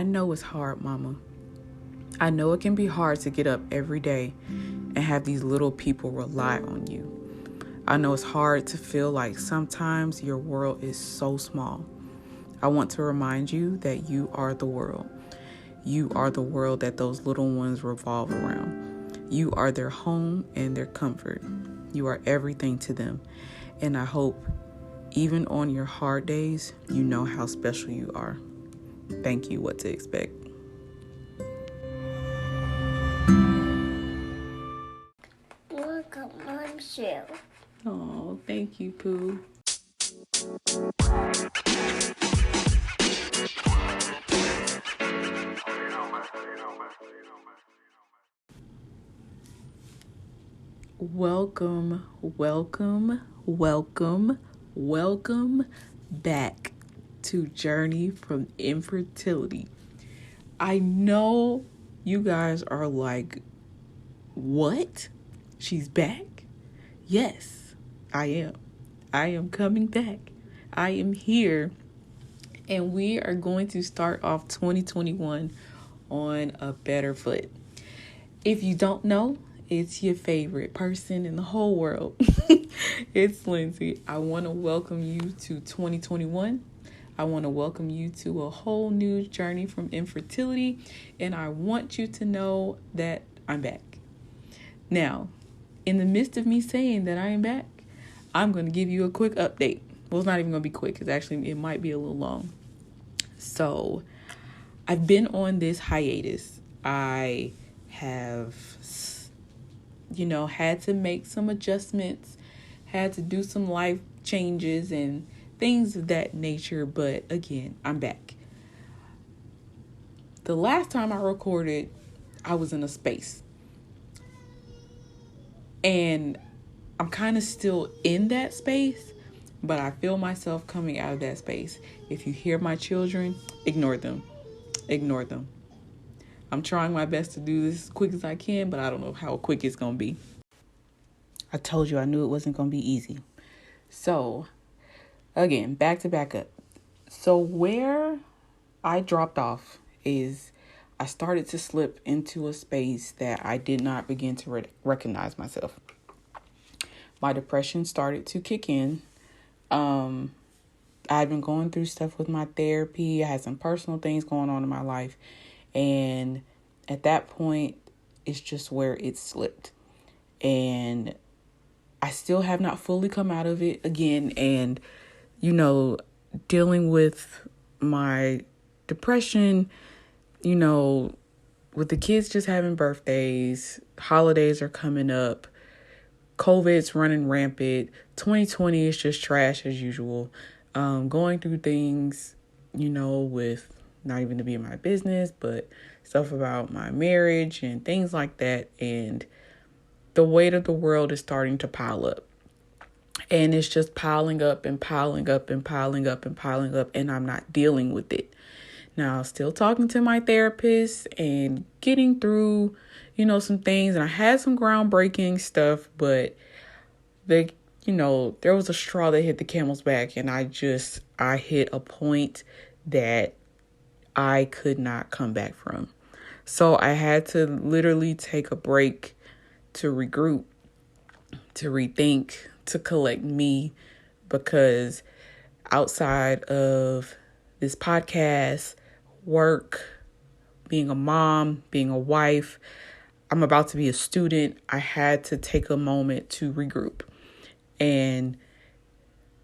I know it's hard, Mama. I know it can be hard to get up every day and have these little people rely on you. I know it's hard to feel like sometimes your world is so small. I want to remind you that you are the world. You are the world that those little ones revolve around. You are their home and their comfort. You are everything to them. And I hope, even on your hard days, you know how special you are. Thank you, What to Expect. Welcome on show. Oh, thank you, Pooh. Welcome back to Journey from Infertility. I know you guys are like, what? She's back? Yes, I am. I am coming back. I am here. And we are going to start off 2021 on a better foot. If you don't know, it's your favorite person in the whole world. It's Lindsay. I want to welcome you to 2021. I want to welcome you to a whole new journey from infertility. And I want you to know that I'm back. Now, in the midst of me saying that I am back, I'm going to give you a quick update. Well, it's not even going to be quick because actually it might be a little long. So I've been on this hiatus. I have, had to make some adjustments, had to do some life changes and things of that nature. But again, I'm back. The last time I recorded, I was in a space. And I'm kind of still in that space, but I feel myself coming out of that space. If you hear my children, ignore them. Ignore them. I'm trying my best to do this as quick as I can, but I don't know how quick it's going to be. I told you I knew it wasn't going to be easy. So, again, back up. So where I dropped off is I started to slip into a space that I did not begin to recognize myself. My depression started to kick in. I'd been going through stuff with my therapy. I had some personal things going on in my life. And at that point, it's just where it slipped. And I still have not fully come out of it again. And, dealing with my depression, with the kids just having birthdays, holidays are coming up, COVID's running rampant, 2020 is just trash as usual. Going through things, with not even to be in my business, but stuff about my marriage and things like that. And the weight of the world is starting to pile up. And it's just piling up and piling up and piling up and piling up. And I'm not dealing with it. Now, still talking to my therapist and getting through, some things. And I had some groundbreaking stuff, but there was a straw that hit the camel's back. And I hit a point that I could not come back from. So I had to literally take a break to regroup, to rethink, to collect me, because outside of this podcast, work, being a mom, being a wife, I'm about to be a student. I had to take a moment to regroup. And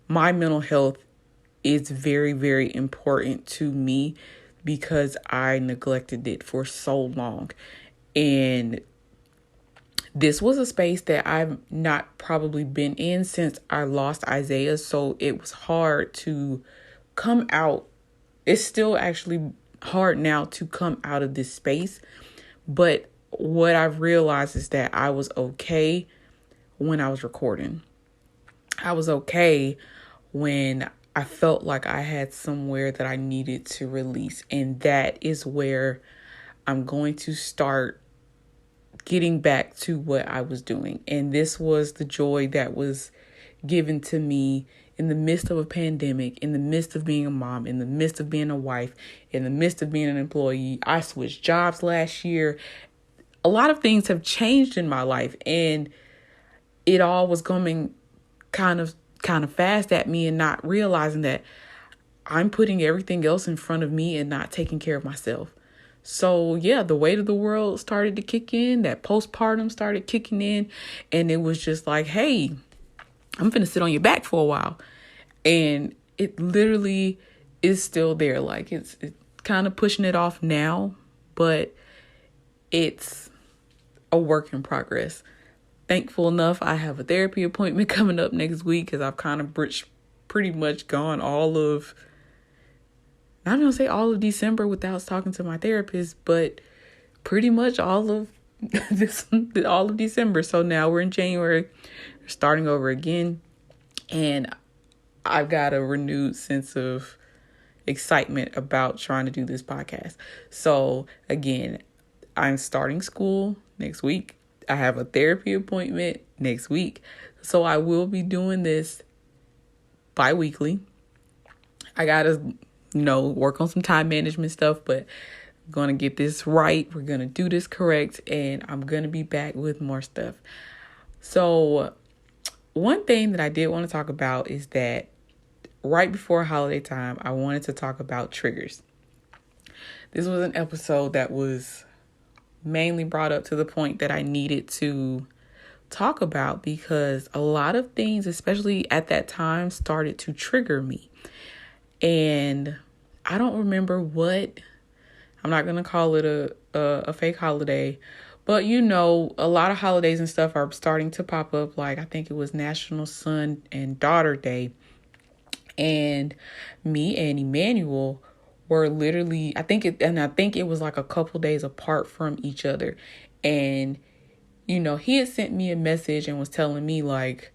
my mental health is very, very important to me because I neglected it for so long. And this was a space that I've not probably been in since I lost Isaiah. So it was hard to come out. It's still actually hard now to come out of this space. But what I've realized is that I was okay when I was recording. I was okay when I felt like I had somewhere that I needed to release. And that is where I'm going to start getting back to what I was doing. And this was the joy that was given to me in the midst of a pandemic, in the midst of being a mom, in the midst of being a wife, in the midst of being an employee. I switched jobs last year. A lot of things have changed in my life, and it all was coming kind of fast at me, and not realizing that I'm putting everything else in front of me and not taking care of myself. So yeah, the weight of the world started to kick in, that postpartum started kicking in, and it was just like, hey, I'm finna sit on your back for a while. And it literally is still there. Like it's kind of pushing it off now, but it's a work in progress. Thankful enough, I have a therapy appointment coming up next week, because I've kind of pretty much gone all of, I'm going to say all of December without talking to my therapist, but pretty much all of all of December. So now we're in January, we're starting over again. And I've got a renewed sense of excitement about trying to do this podcast. So again, I'm starting school next week. I have a therapy appointment next week. So I will be doing this bi-weekly. I got to, work on some time management stuff, but I'm going to get this right. We're going to do this correct, and I'm going to be back with more stuff. So one thing that I did want to talk about is that right before holiday time, I wanted to talk about triggers. This was an episode that was mainly brought up to the point that I needed to talk about, because a lot of things, especially at that time, started to trigger me. And I don't remember what, I'm not going to call it a fake holiday, but a lot of holidays and stuff are starting to pop up. Like I think it was National Son and Daughter Day. And me and Emmanuel were literally, I think it was like a couple days apart from each other. And, he had sent me a message and was telling me like,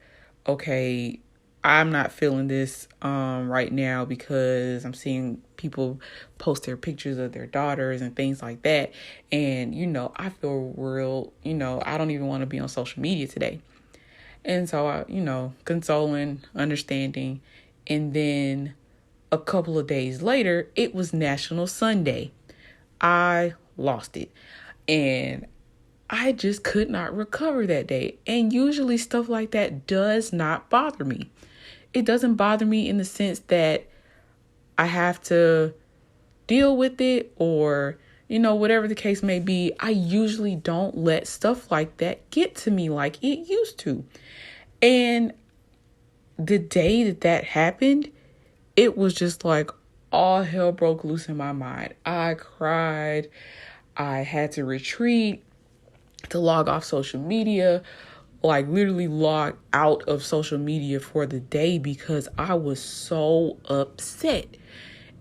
okay, I'm not feeling this right now, because I'm seeing people post their pictures of their daughters and things like that. And, I feel real, I don't even want to be on social media today. And so I, consoling, understanding. And then a couple of days later, it was National Sunday. I lost it. And I just could not recover that day. And usually stuff like that does not bother me. It doesn't bother me in the sense that I have to deal with it, or, whatever the case may be. I usually don't let stuff like that get to me like it used to. And the day that happened, it was just like all hell broke loose in my mind. I cried. I had to retreat, to log off social media, like literally log out of social media for the day, because I was so upset.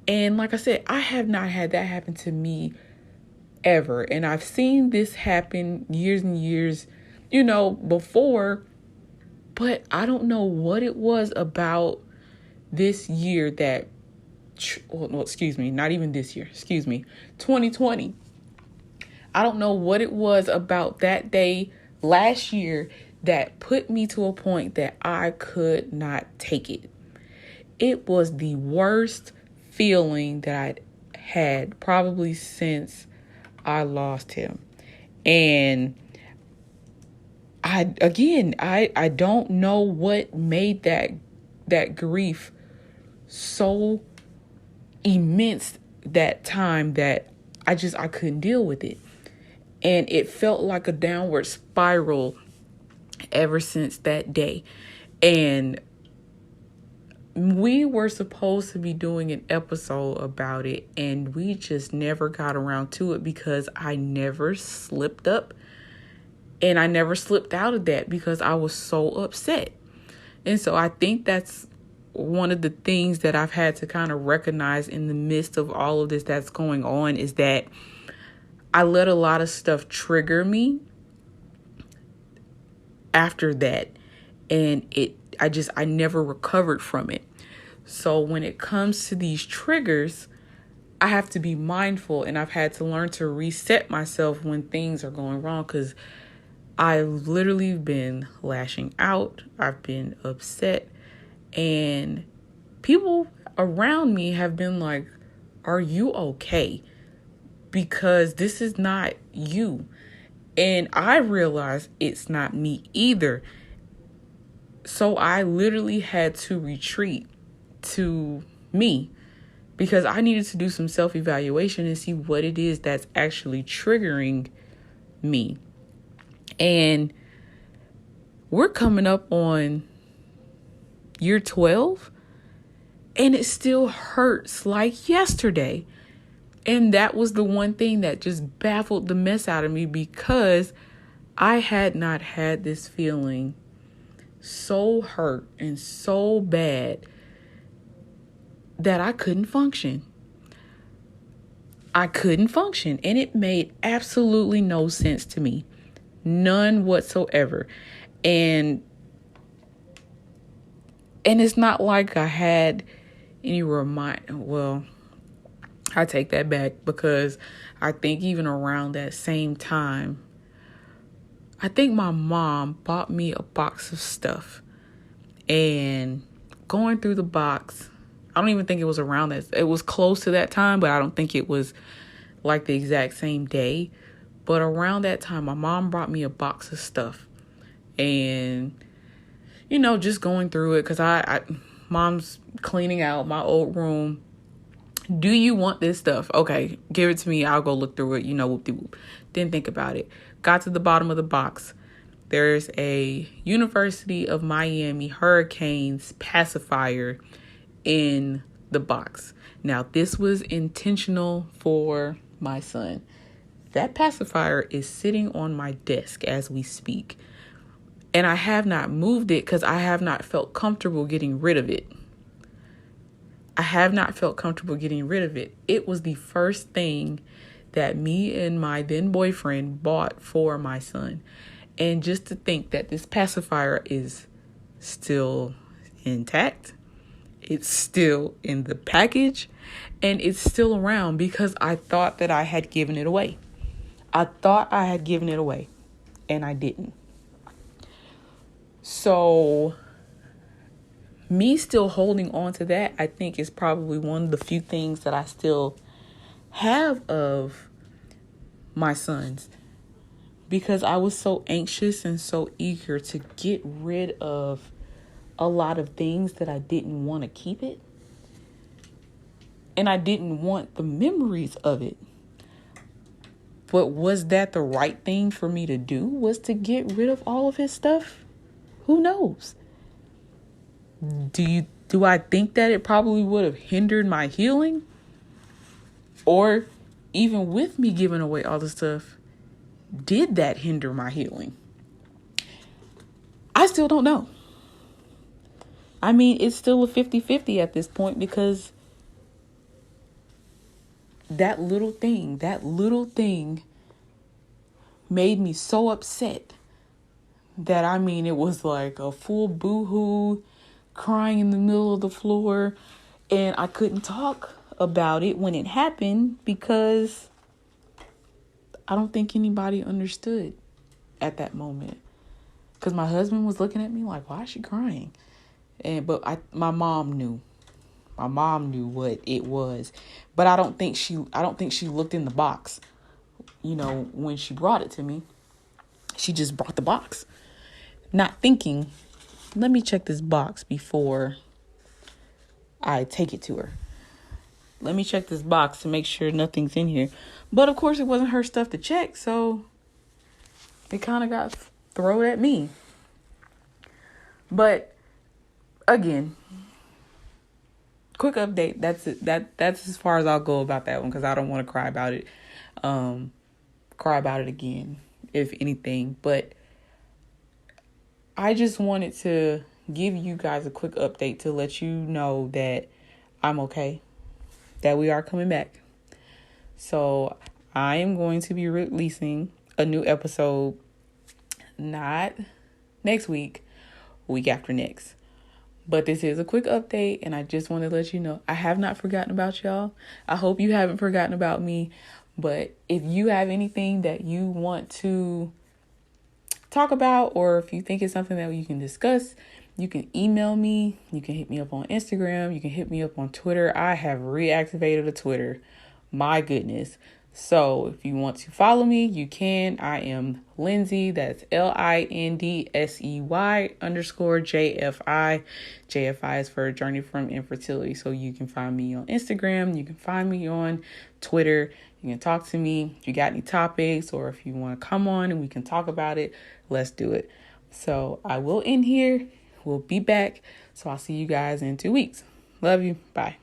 And like I said, I have not had that happen to me ever. And I've seen this happen years and years, before. But I don't know what it was about this year that, not even this year, 2020. I don't know what it was about that day last year that put me to a point that I could not take it. It was the worst feeling that I'd had probably since I lost him. And I don't know what made that grief so immense that time that I couldn't deal with it. And it felt like a downward spiral ever since that day. And we were supposed to be doing an episode about it, and we just never got around to it because I never slipped up and I never slipped out of that because I was so upset. And so I think that's one of the things that I've had to kind of recognize in the midst of all of this that's going on, is that I let a lot of stuff trigger me after that. And I never recovered from it. So when it comes to these triggers, I have to be mindful, and I've had to learn to reset myself when things are going wrong, because I've literally been lashing out. I've been upset, And people around me have been like, are you okay? Because this is not you. And I realized it's not me either. So I literally had to retreat to me because I needed to do some self-evaluation and see what it is that's actually triggering me. And we're coming up on year 12 and it still hurts like yesterday. And that was the one thing that just baffled the mess out of me, because I had not had this feeling so hurt and so bad that I couldn't function. I couldn't function, and it made absolutely no sense to me. None whatsoever. And it's not like I had any well, I take that back, because I think even around that same time, I think my mom bought me a box of stuff. And going through the box, I don't even think it was around that. It was close to that time, but I don't think it was like the exact same day. But around that time, my mom brought me a box of stuff. And, just going through it, because mom's cleaning out my old room. Do you want this stuff? Okay, give it to me. I'll go look through it. Whoop-de-whoop. Didn't think about it. Got to the bottom of the box. There's a University of Miami Hurricanes pacifier in the box. Now, this was intentional for my son. That pacifier is sitting on my desk as we speak. And I have not moved it because I have not felt comfortable getting rid of it. It was the first thing that me and my then boyfriend bought for my son. And just to think that this pacifier is still intact, it's still in the package, and it's still around, because I thought that I had given it away. And I didn't. So me still holding on to that, I think, is probably one of the few things that I still have of my sons, because I was so anxious and so eager to get rid of a lot of things that I didn't want to keep it. And I didn't want the memories of it. But was that the right thing for me to do? Was to get rid of all of his stuff? Who knows? Do I think that it probably would have hindered my healing? Or even with me giving away all the stuff, did that hinder my healing? I still don't know. I mean, it's still a 50-50 at this point, because that little thing made me so upset that, it was like a full boo-hoo, crying in the middle of the floor. And I couldn't talk about it when it happened, because I don't think anybody understood at that moment. Because my husband was looking at me like, why is she crying? But my mom knew. My mom knew what it was. But I don't think she looked in the box, when she brought it to me. She just brought the box, not thinking, let me check this box before I take it to her. Let me check this box to make sure nothing's in here. But of course, it wasn't her stuff to check, so it kind of got thrown at me. But again, quick update. That's it. That's as far as I'll go about that one, because I don't want to cry about it. Cry about it again, if anything. But I just wanted to give you guys a quick update to let you know that I'm okay, that we are coming back. So I am going to be releasing a new episode, not next week, week after next. But this is a quick update, and I just want to let you know I have not forgotten about y'all. I hope you haven't forgotten about me. But if you have anything that you want to talk about, or if you think it's something that you can discuss, You can email me. You can hit me up on Instagram. You can hit me up on Twitter. I have reactivated a Twitter. My goodness. So if you want to follow me, you can. I am Lindsay. That's LINDSEY_JFI. JFI is for Journey from Infertility. So you can find me on Instagram. You can find me on Twitter. You can talk to me if you got any topics, or if you want to come on and we can talk about it. Let's do it. So I will end here. We'll be back. So I'll see you guys in 2 weeks. Love you. Bye.